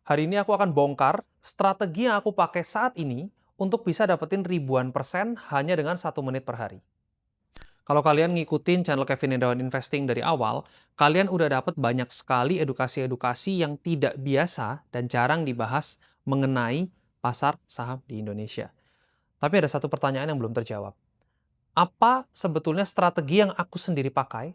Hari ini aku akan bongkar strategi yang aku pakai saat ini untuk bisa dapetin ribuan persen hanya dengan 1 menit per hari. Kalau kalian ngikutin channel Kevin Hendrawan Investing dari awal, kalian udah dapet banyak sekali edukasi-edukasi yang tidak biasa dan jarang dibahas mengenai pasar saham di Indonesia. Tapi ada satu pertanyaan yang belum terjawab. Apa sebetulnya strategi yang aku sendiri pakai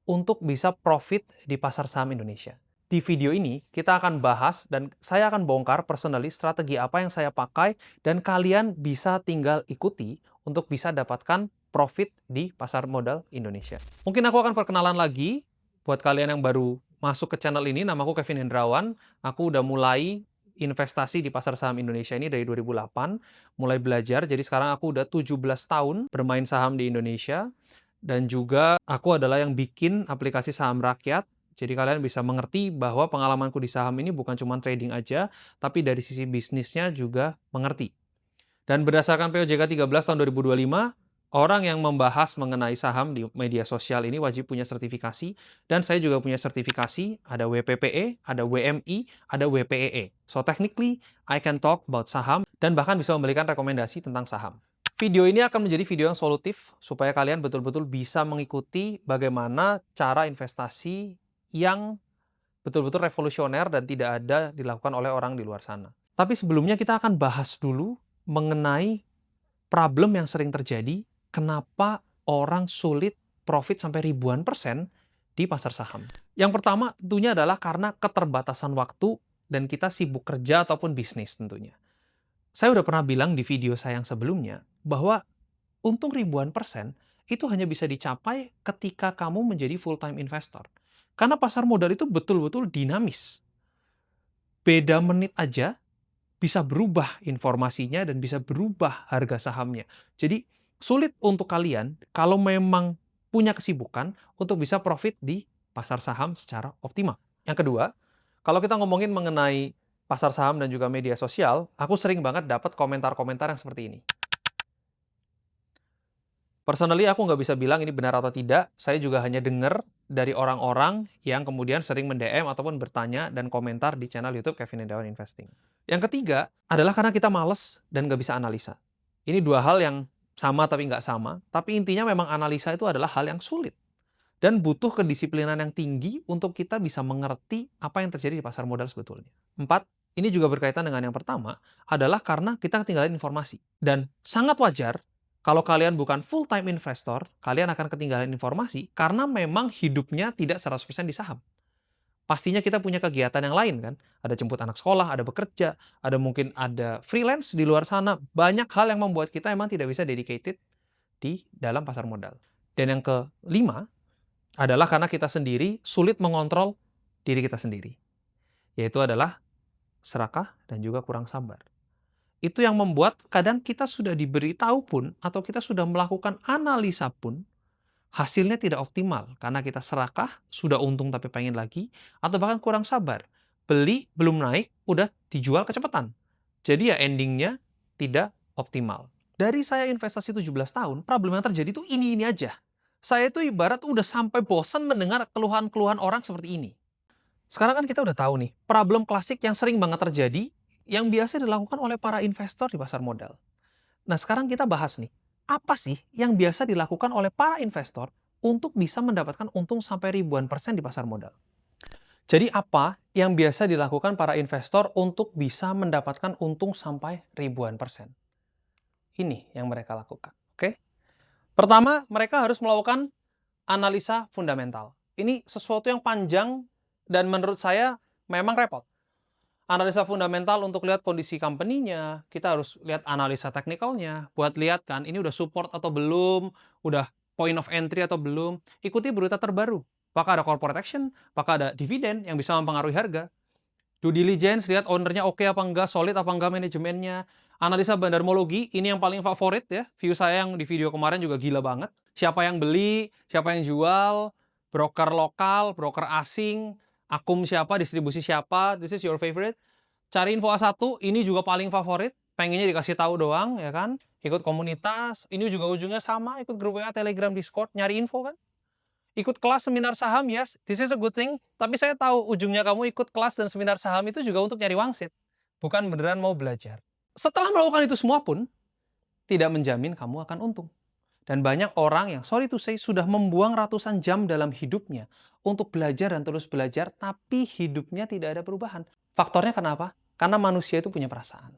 untuk bisa profit di pasar saham Indonesia? Di video ini, kita akan bahas dan saya akan bongkar personally strategi apa yang saya pakai dan kalian bisa tinggal ikuti untuk bisa dapatkan profit di pasar modal Indonesia. Mungkin aku akan perkenalan lagi buat kalian yang baru masuk ke channel ini. Namaku Kevin Hendrawan. Aku udah mulai investasi di pasar saham Indonesia ini dari 2008, mulai belajar. Jadi sekarang aku udah 17 tahun bermain saham di Indonesia dan juga aku adalah yang bikin aplikasi saham rakyat. Jadi kalian bisa mengerti bahwa pengalamanku di saham ini bukan cuma trading aja, tapi dari sisi bisnisnya juga mengerti. Dan berdasarkan POJK 13 tahun 2025, orang yang membahas mengenai saham di media sosial ini wajib punya sertifikasi, dan saya juga punya sertifikasi, ada WPPE, ada WMI, ada WPEE. So technically, I can talk about saham, dan bahkan bisa memberikan rekomendasi tentang saham. Video ini akan menjadi video yang solutif, supaya kalian betul-betul bisa mengikuti bagaimana cara investasi yang betul-betul revolusioner dan tidak ada dilakukan oleh orang di luar sana. Tapi sebelumnya kita akan bahas dulu mengenai problem yang sering terjadi, kenapa orang sulit profit sampai ribuan persen di pasar saham. Yang pertama tentunya adalah karena keterbatasan waktu dan kita sibuk kerja ataupun bisnis tentunya. Saya udah pernah bilang di video saya yang sebelumnya bahwa untung ribuan persen itu hanya bisa dicapai ketika kamu menjadi full-time investor. Karena pasar modal itu betul-betul dinamis. Beda menit aja bisa berubah informasinya dan bisa berubah harga sahamnya. Jadi, sulit untuk kalian kalau memang punya kesibukan untuk bisa profit di pasar saham secara optimal. Yang kedua, kalau kita ngomongin mengenai pasar saham dan juga media sosial, aku sering banget dapat komentar-komentar yang seperti ini. Personally, aku nggak bisa bilang ini benar atau tidak. Saya juga hanya dengar dari orang-orang yang kemudian sering mend-DM ataupun bertanya dan komentar di channel YouTube Kevin Hendrawan Investing. Yang ketiga adalah karena kita males dan nggak bisa analisa. Ini dua hal yang sama tapi nggak sama, tapi intinya memang analisa itu adalah hal yang sulit. Dan butuh kedisiplinan yang tinggi untuk kita bisa mengerti apa yang terjadi di pasar modal sebetulnya. Empat, ini juga berkaitan dengan yang pertama, adalah karena kita ketinggalan informasi. Dan sangat wajar kalau kalian bukan full-time investor, kalian akan ketinggalan informasi karena memang hidupnya tidak 100% di saham. Pastinya kita punya kegiatan yang lain kan. Ada jemput anak sekolah, ada bekerja, ada freelance di luar sana. Banyak hal yang membuat kita emang tidak bisa dedicated di dalam pasar modal. Dan yang kelima adalah karena kita sendiri sulit mengontrol diri kita sendiri. Yaitu adalah serakah dan juga kurang sabar. Itu yang membuat kadang kita sudah diberitahu pun atau kita sudah melakukan analisa pun hasilnya tidak optimal karena kita serakah, sudah untung tapi pengen lagi, atau bahkan kurang sabar. Beli belum naik, udah dijual kecepatan. Jadi ya endingnya tidak optimal. Dari saya investasi 17 tahun, problem yang terjadi tuh ini aja. Saya tuh ibarat udah sampai bosan mendengar keluhan-keluhan orang seperti ini. Sekarang kan kita udah tahu nih, problem klasik yang sering banget terjadi, yang biasa dilakukan oleh para investor di pasar modal. Nah, sekarang kita bahas nih, apa sih yang biasa dilakukan oleh para investor untuk bisa mendapatkan untung sampai ribuan persen di pasar modal? Jadi apa yang biasa dilakukan para investor untuk bisa mendapatkan untung sampai ribuan persen? Ini yang mereka lakukan, oke? Pertama, mereka harus melakukan analisa fundamental. Ini sesuatu yang panjang dan menurut saya memang repot. Analisa fundamental untuk lihat kondisi company-nya, kita harus lihat analisa teknikalnya, buat lihat kan ini udah support atau belum, udah point of entry atau belum. Ikuti berita terbaru. Apakah ada corporate action, apakah ada dividen yang bisa mempengaruhi harga. Due diligence, lihat ownernya oke apa enggak, solid apa enggak manajemennya. Analisa bandarmologi, ini yang paling favorit ya. View saya yang di video kemarin juga gila banget. Siapa yang beli, siapa yang jual, broker lokal, broker asing, akum siapa, distribusi siapa, this is your favorite. Cari info A1, ini juga paling favorit. Pengennya dikasih tahu doang, ya kan. Ikut komunitas, ini juga ujungnya sama, ikut grup WA, Telegram, Discord, nyari info kan. Ikut kelas seminar saham, yes, this is a good thing, tapi saya tahu ujungnya kamu ikut kelas dan seminar saham itu juga untuk nyari wangsit, bukan beneran mau belajar. Setelah melakukan itu semua pun, tidak menjamin kamu akan untung. Dan banyak orang yang, sorry to say, sudah membuang ratusan jam dalam hidupnya untuk belajar dan terus belajar, tapi hidupnya tidak ada perubahan. Faktornya kenapa? Karena manusia itu punya perasaan.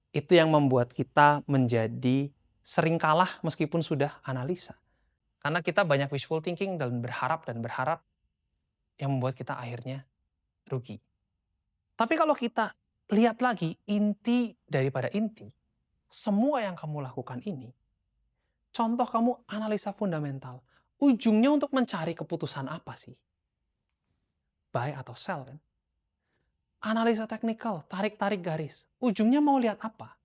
Itu yang membuat kita menjadi sering kalah meskipun sudah analisa. Karena kita banyak wishful thinking dan berharap yang membuat kita akhirnya rugi. Tapi kalau kita lihat lagi inti daripada inti, semua yang kamu lakukan ini, contoh kamu analisa fundamental, ujungnya untuk mencari keputusan apa sih? Buy atau sell kan? Analisa teknikal, tarik-tarik garis, ujungnya mau lihat apa?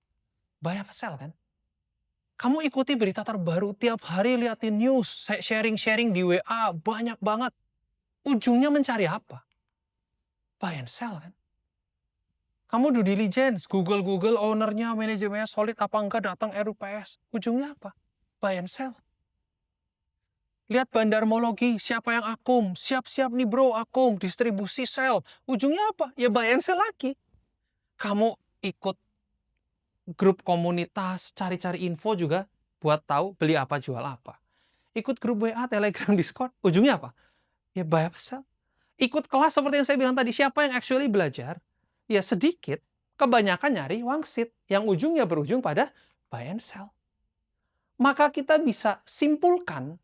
Buy apa sell kan? Kamu ikuti berita terbaru, tiap hari liatin news, sharing-sharing di WA, banyak banget. Ujungnya mencari apa? Buy and sell kan? Kamu due diligence, Google ownernya, manajemennya solid apa enggak, datang RUPS. Ujungnya apa? Buy and sell. Lihat bandarmologi, siapa yang akum, siap-siap nih bro akum, distribusi sell. Ujungnya apa? Ya buy and sell lagi. Kamu ikut grup komunitas, cari-cari info juga buat tahu beli apa, jual apa. Ikut grup WA, Telegram, Discord, ujungnya apa? Ya buy apa sell. Ikut kelas seperti yang saya bilang tadi, siapa yang actually belajar? Ya sedikit, kebanyakan nyari wangsit, yang ujungnya berujung pada buy and sell. Maka kita bisa simpulkan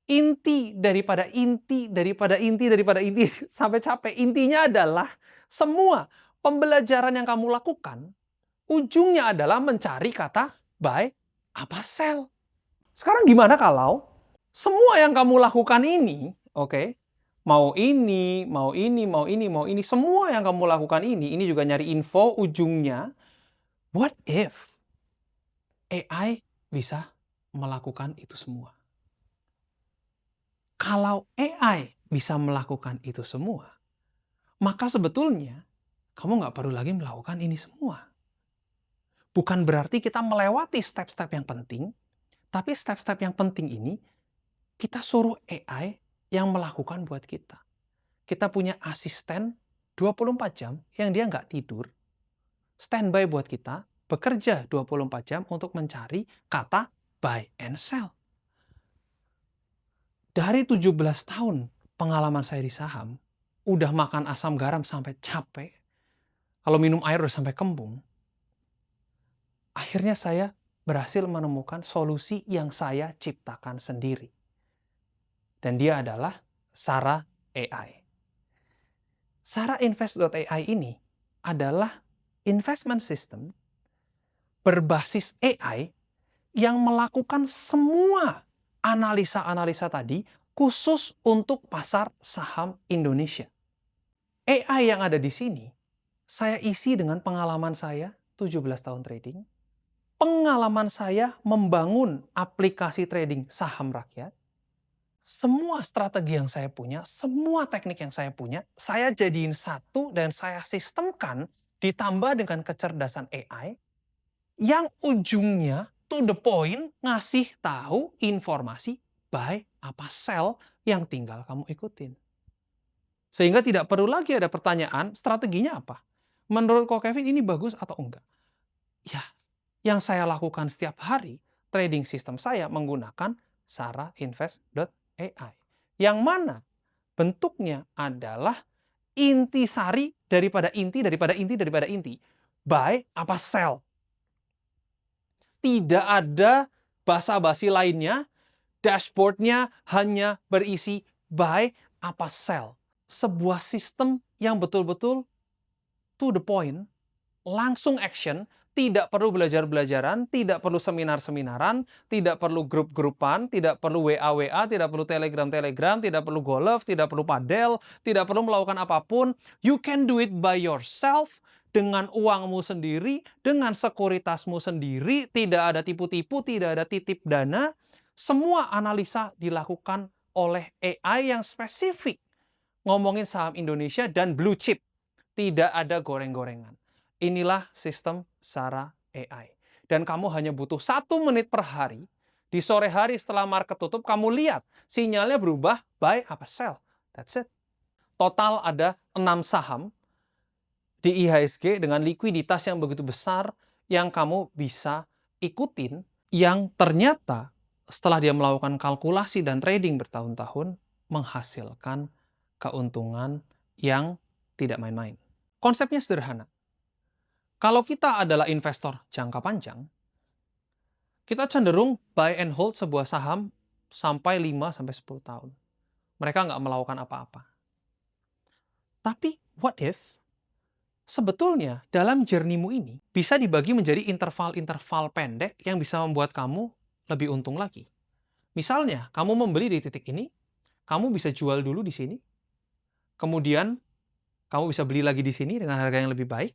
inti daripada inti sampai capek. Intinya adalah semua pembelajaran yang kamu lakukan, ujungnya adalah mencari kata buy apa sell. Sekarang gimana kalau semua yang kamu lakukan ini, oke, mau ini, semua yang kamu lakukan ini juga nyari info, ujungnya, what if AI bisa melakukan itu semua? Kalau AI bisa melakukan itu semua, maka sebetulnya kamu nggak perlu lagi melakukan ini semua. Bukan berarti kita melewati step-step yang penting, tapi step-step yang penting ini kita suruh AI yang melakukan buat kita. Kita punya asisten 24 jam yang dia nggak tidur, standby buat kita, bekerja 24 jam untuk mencari kata buy and sell. Dari 17 tahun pengalaman saya di saham, udah makan asam garam sampai capek, kalau minum air udah sampai kembung, akhirnya saya berhasil menemukan solusi yang saya ciptakan sendiri. Dan dia adalah Sara AI. Sara Invest.ai ini adalah investment system berbasis AI yang melakukan semua analisa-analisa tadi khusus untuk pasar saham Indonesia. AI yang ada di sini, saya isi dengan pengalaman saya 17 tahun trading, pengalaman saya membangun aplikasi trading saham rakyat, semua strategi yang saya punya, semua teknik yang saya punya, saya jadiin satu dan saya sistemkan ditambah dengan kecerdasan AI yang ujungnya to the point ngasih tahu informasi buy apa sell yang tinggal kamu ikutin. Sehingga tidak perlu lagi ada pertanyaan strateginya apa. Menurut Ko Kevin ini bagus atau enggak? Ya, yang saya lakukan setiap hari, trading system saya menggunakan sarainvest.ai. Yang mana bentuknya adalah intisari daripada inti. Buy apa sell. Tidak ada basa-basi lainnya, dashboardnya hanya berisi buy apa sell. Sebuah sistem yang betul-betul to the point, langsung action, tidak perlu belajar-belajaran, tidak perlu seminar-seminaran, tidak perlu grup-grupan, tidak perlu WA-WA, tidak perlu Telegram-Telegram, tidak perlu golf, tidak perlu padel, tidak perlu melakukan apapun. You can do it by yourself, dengan uangmu sendiri, dengan sekuritasmu sendiri, tidak ada tipu-tipu, tidak ada titip dana. Semua analisa dilakukan oleh AI yang spesifik ngomongin saham Indonesia dan blue chip. Tidak ada goreng-gorengan. Inilah sistem Sara AI. Dan kamu hanya butuh 1 menit per hari Di sore hari setelah market tutup, kamu lihat sinyalnya berubah, buy apa sell. That's it. Total ada 6 saham di IHSG dengan likuiditas yang begitu besar yang kamu bisa ikutin, yang ternyata setelah dia melakukan kalkulasi dan trading bertahun-tahun, menghasilkan keuntungan yang tidak main-main. Konsepnya sederhana. Kalau kita adalah investor jangka panjang, kita cenderung buy and hold sebuah saham sampai 5-10 tahun. Mereka nggak melakukan apa-apa. Tapi, what if sebetulnya dalam journey-mu ini bisa dibagi menjadi interval-interval pendek yang bisa membuat kamu lebih untung lagi. Misalnya, kamu membeli di titik ini, kamu bisa jual dulu di sini, kemudian kamu bisa beli lagi di sini dengan harga yang lebih baik,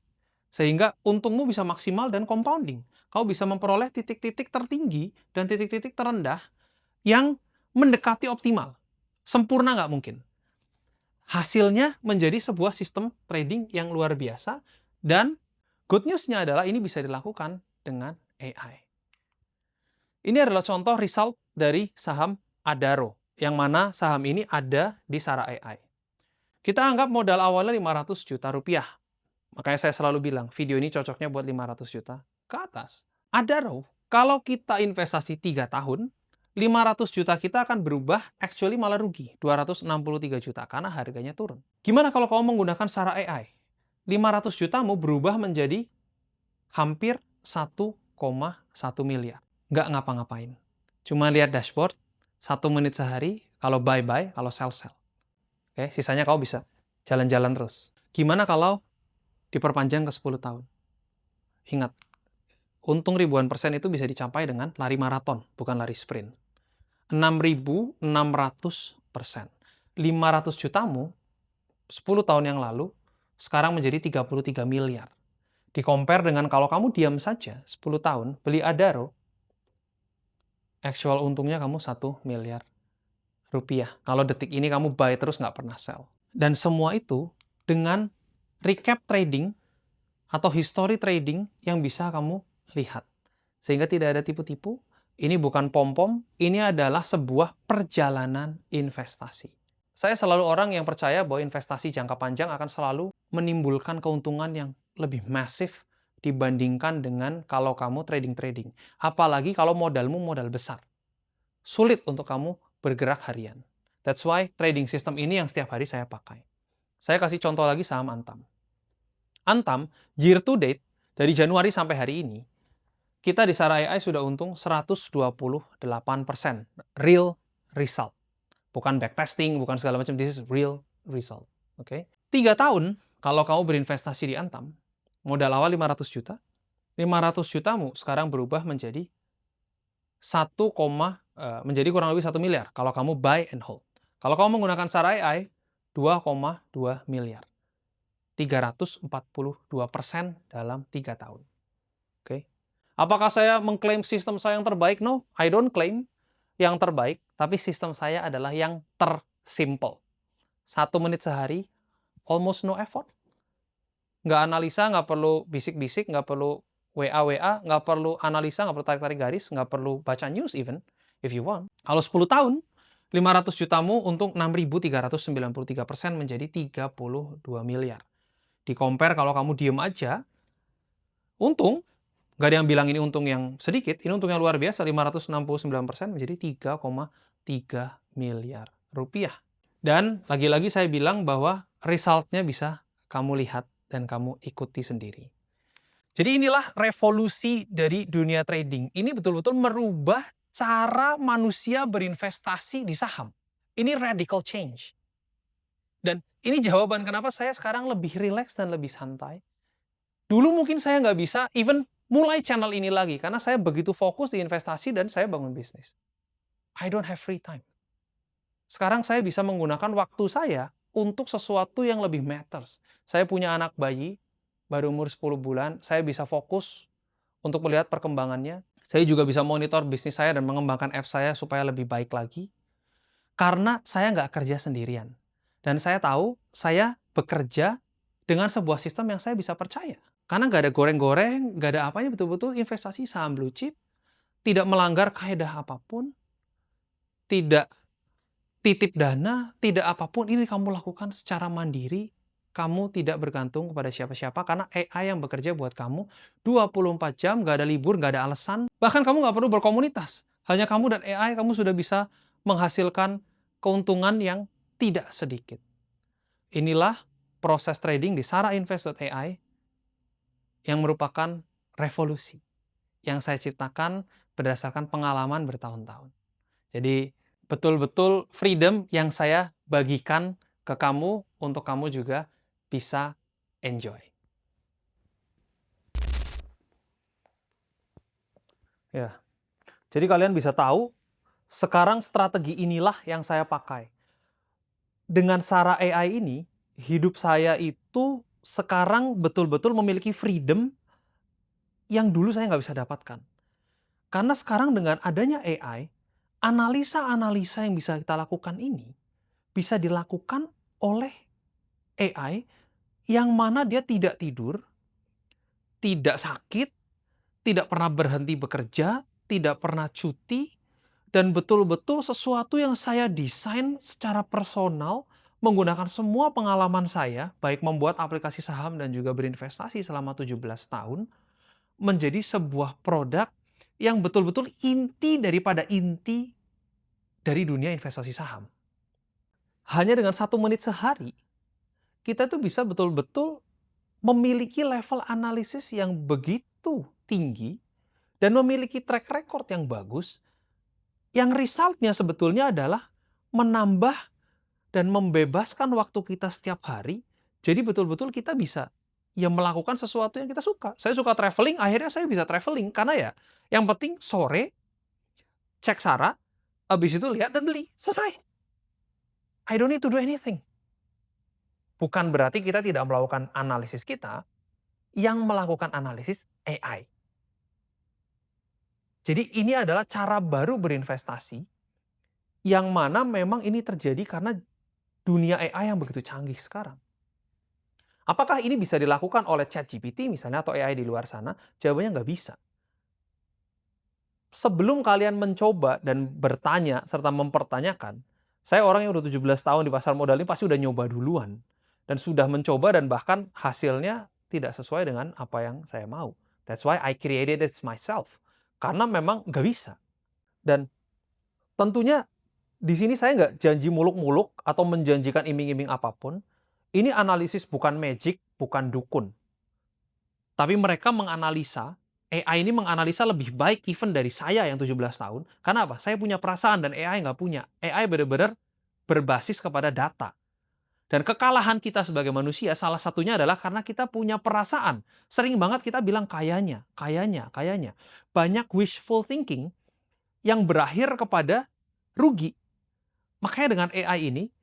sehingga untungmu bisa maksimal dan compounding. Kamu bisa memperoleh titik-titik tertinggi dan titik-titik terendah yang mendekati optimal. Sempurna nggak mungkin. Hasilnya menjadi sebuah sistem trading yang luar biasa, dan good news-nya adalah ini bisa dilakukan dengan AI. Ini adalah contoh result dari saham Adaro, yang mana saham ini ada di Sara AI. Kita anggap modal awalnya 500 juta rupiah. Makanya saya selalu bilang, video ini cocoknya buat 500 juta ke atas. Adaro, kalau kita investasi 3 tahun, 500 juta kita akan berubah, actually malah rugi, 263 juta, karena harganya turun. Gimana kalau kamu menggunakan Sara AI? 500 juta mau berubah menjadi hampir 1,1 miliar. Nggak ngapa-ngapain. Cuma lihat dashboard, 1 menit sehari, kalau buy-buy, kalau sell-sell. Oke, sisanya kamu bisa jalan-jalan terus. Gimana kalau diperpanjang ke 10 tahun? Ingat, untung ribuan persen itu bisa dicapai dengan lari maraton, bukan lari sprint. 6.600%. 500 jutamu 10 tahun yang lalu sekarang menjadi 33 miliar. Di-compare dengan kalau kamu diam saja 10 tahun, beli Adaro, actual untungnya kamu 1 miliar rupiah. Kalau detik ini kamu buy terus nggak pernah sell. Dan semua itu dengan recap trading atau history trading yang bisa kamu lihat. Sehingga tidak ada tipu-tipu, ini bukan pom-pom, ini adalah sebuah perjalanan investasi. Saya selalu orang yang percaya bahwa investasi jangka panjang akan selalu menimbulkan keuntungan yang lebih masif dibandingkan dengan kalau kamu trading-trading. Apalagi kalau modalmu modal besar. Sulit untuk kamu bergerak harian. That's why trading system ini yang setiap hari saya pakai. Saya kasih contoh lagi saham Antam. Antam, year to date, dari Januari sampai hari ini, kita di Sara AI sudah untung 128%. Real result. Bukan backtesting, bukan segala macam. This is real result. Oke? 3 tahun, kalau kamu berinvestasi di Antam, modal awal 500 juta, 500 jutamu sekarang berubah menjadi menjadi kurang lebih 1 miliar kalau kamu buy and hold. Kalau kamu menggunakan Sara AI, 2,2 miliar. 342% dalam 3 tahun. Oke? Apakah saya mengklaim sistem saya yang terbaik? No, I don't claim yang terbaik, tapi sistem saya adalah yang tersimple. 1 menit sehari, almost no effort. Nggak analisa, nggak perlu bisik-bisik, nggak perlu WA, nggak perlu analisa, nggak perlu tarik-tarik garis, nggak perlu baca news even, if you want. Kalau 10 tahun, 500 jutamu untung 6.393% menjadi 32 miliar. Di-compare kalau kamu diem aja, untung, nggak ada yang bilang ini untung yang sedikit, ini untung yang luar biasa, 569% menjadi 3,3 miliar rupiah. Dan lagi-lagi saya bilang bahwa result-nya bisa kamu lihat dan kamu ikuti sendiri. Jadi inilah revolusi dari dunia trading. Ini betul-betul merubah cara manusia berinvestasi di saham. Ini radical change. Dan ini jawaban kenapa saya sekarang lebih rileks dan lebih santai. Dulu mungkin saya nggak bisa even mulai channel ini lagi, karena saya begitu fokus di investasi dan saya bangun bisnis. I don't have free time. Sekarang saya bisa menggunakan waktu saya untuk sesuatu yang lebih matters. Saya punya anak bayi, baru umur 10 bulan, saya bisa fokus untuk melihat perkembangannya. Saya juga bisa monitor bisnis saya dan mengembangkan app saya supaya lebih baik lagi. Karena saya nggak kerja sendirian. Dan saya tahu saya bekerja dengan sebuah sistem yang saya bisa percaya. Karena nggak ada goreng-goreng, nggak ada apanya, betul-betul investasi saham blue chip, tidak melanggar kaedah apapun, tidak titip dana, tidak apapun, ini kamu lakukan secara mandiri, kamu tidak bergantung kepada siapa-siapa, karena AI yang bekerja buat kamu 24 jam, nggak ada libur, nggak ada alasan, bahkan kamu nggak perlu berkomunitas. Hanya kamu dan AI, kamu sudah bisa menghasilkan keuntungan yang tidak sedikit. Inilah proses trading di sarainvest.ai yang merupakan revolusi yang saya ciptakan berdasarkan pengalaman bertahun-tahun. Jadi, betul-betul freedom yang saya bagikan ke kamu untuk kamu juga bisa enjoy. Ya. Jadi kalian bisa tahu, sekarang strategi inilah yang saya pakai. Dengan Sara AI ini, hidup saya itu sekarang betul-betul memiliki freedom yang dulu saya nggak bisa dapatkan. Karena sekarang dengan adanya AI, analisa-analisa yang bisa kita lakukan ini bisa dilakukan oleh AI yang mana dia tidak tidur, tidak sakit, tidak pernah berhenti bekerja, tidak pernah cuti, dan betul-betul sesuatu yang saya desain secara personal menggunakan semua pengalaman saya, baik membuat aplikasi saham dan juga berinvestasi selama 17 tahun, menjadi sebuah produk yang betul-betul inti daripada inti dari dunia investasi saham. Hanya dengan 1 menit sehari, kita tuh bisa betul-betul memiliki level analisis yang begitu tinggi dan memiliki track record yang bagus, yang resultnya sebetulnya adalah menambah dan membebaskan waktu kita setiap hari. Jadi betul-betul kita bisa ya melakukan sesuatu yang kita suka. Saya suka traveling, akhirnya saya bisa traveling karena ya yang penting sore cek Sara, habis itu lihat dan beli, selesai. I don't need to do anything. Bukan berarti kita tidak melakukan analisis kita, yang melakukan analisis AI. Jadi ini adalah cara baru berinvestasi, yang mana memang ini terjadi karena dunia AI yang begitu canggih sekarang. Apakah ini bisa dilakukan oleh ChatGPT misalnya atau AI di luar sana? Jawabannya nggak bisa. Sebelum kalian mencoba dan bertanya serta mempertanyakan, saya orang yang udah 17 tahun di pasar modal ini pasti udah nyoba duluan. Dan sudah mencoba dan bahkan hasilnya tidak sesuai dengan apa yang saya mau. That's why I created it myself. Karena memang nggak bisa. Dan tentunya di sini saya nggak janji muluk-muluk atau menjanjikan iming-iming apapun. Ini analisis bukan magic, bukan dukun. Tapi mereka menganalisa, AI ini menganalisa lebih baik even dari saya yang 17 tahun. Karena apa? Saya punya perasaan dan AI nggak punya. AI benar-benar berbasis kepada data. Dan kekalahan kita sebagai manusia salah satunya adalah karena kita punya perasaan. Sering banget kita bilang kayaknya, kayaknya, kayaknya. Banyak wishful thinking yang berakhir kepada rugi. Makanya dengan AI ini,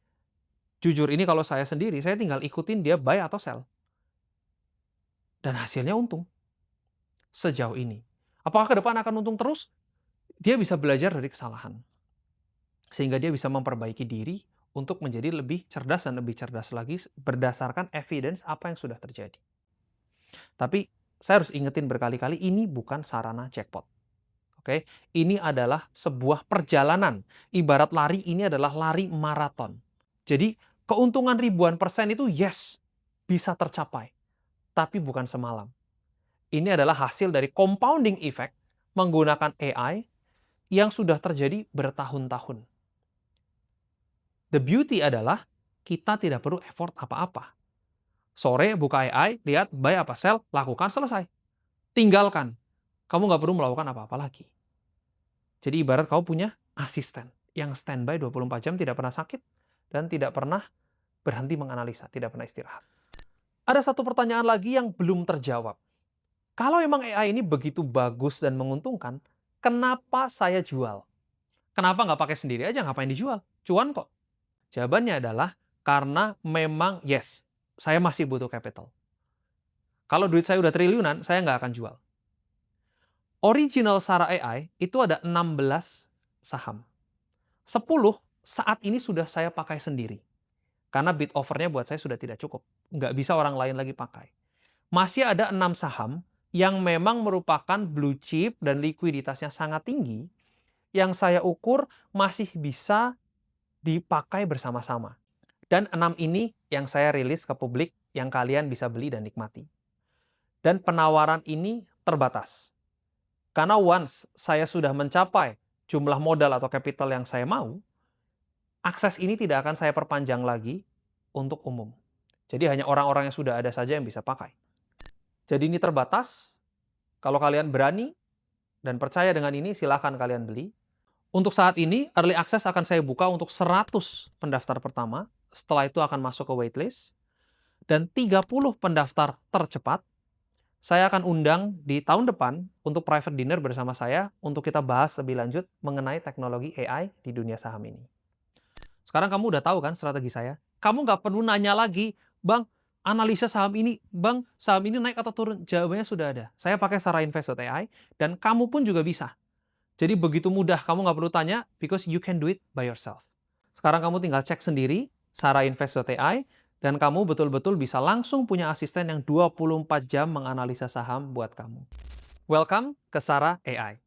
jujur ini kalau saya sendiri, saya tinggal ikutin dia buy atau sell. Dan hasilnya untung. Sejauh ini. Apakah ke depan akan untung terus? Dia bisa belajar dari kesalahan. Sehingga dia bisa memperbaiki diri untuk menjadi lebih cerdas dan lebih cerdas lagi berdasarkan evidence apa yang sudah terjadi. Tapi saya harus ingetin berkali-kali, ini bukan sarana jackpot. Oke, ini adalah sebuah perjalanan. Ibarat lari, ini adalah lari maraton. Jadi keuntungan ribuan persen itu yes, bisa tercapai. Tapi bukan semalam. Ini adalah hasil dari compounding effect menggunakan AI yang sudah terjadi bertahun-tahun. The beauty adalah kita tidak perlu effort apa-apa. Sore buka AI, lihat buy apa sell, lakukan, selesai. Tinggalkan. Kamu nggak perlu melakukan apa-apa lagi. Jadi ibarat kamu punya asisten yang standby 24 jam, tidak pernah sakit, dan tidak pernah berhenti menganalisa, tidak pernah istirahat. Ada satu pertanyaan lagi yang belum terjawab. Kalau memang AI ini begitu bagus dan menguntungkan, kenapa saya jual? Kenapa nggak pakai sendiri aja, ngapain dijual? Cuan kok. Jawabannya adalah karena memang yes, saya masih butuh capital. Kalau duit saya udah triliunan, saya nggak akan jual. Original Sara AI itu ada 16 saham. 10 saat ini sudah saya pakai sendiri. Karena bid offernya buat saya sudah tidak cukup. Nggak bisa orang lain lagi pakai. Masih ada 6 saham yang memang merupakan blue chip dan likuiditasnya sangat tinggi, yang saya ukur masih bisa dipakai bersama-sama. Dan 6 ini yang saya rilis ke publik yang kalian bisa beli dan nikmati. Dan penawaran ini terbatas. Karena once saya sudah mencapai jumlah modal atau capital yang saya mau, akses ini tidak akan saya perpanjang lagi untuk umum. Jadi hanya orang-orang yang sudah ada saja yang bisa pakai. Jadi ini terbatas. Kalau kalian berani dan percaya dengan ini, silahkan kalian beli. Untuk saat ini, early access akan saya buka untuk 100 pendaftar pertama. Setelah itu akan masuk ke waitlist. Dan 30 pendaftar tercepat, saya akan undang di tahun depan untuk private dinner bersama saya untuk kita bahas lebih lanjut mengenai teknologi AI di dunia saham ini. Sekarang kamu udah tahu kan strategi saya? Kamu nggak perlu nanya lagi, Bang, analisa saham ini, Bang, saham ini naik atau turun? Jawabannya sudah ada. Saya pakai Sara.invest.ai dan kamu pun juga bisa. Jadi begitu mudah, kamu nggak perlu tanya because you can do it by yourself. Sekarang kamu tinggal cek sendiri Sara.invest.ai dan kamu betul-betul bisa langsung punya asisten yang 24 jam menganalisa saham buat kamu. Welcome ke Sara AI.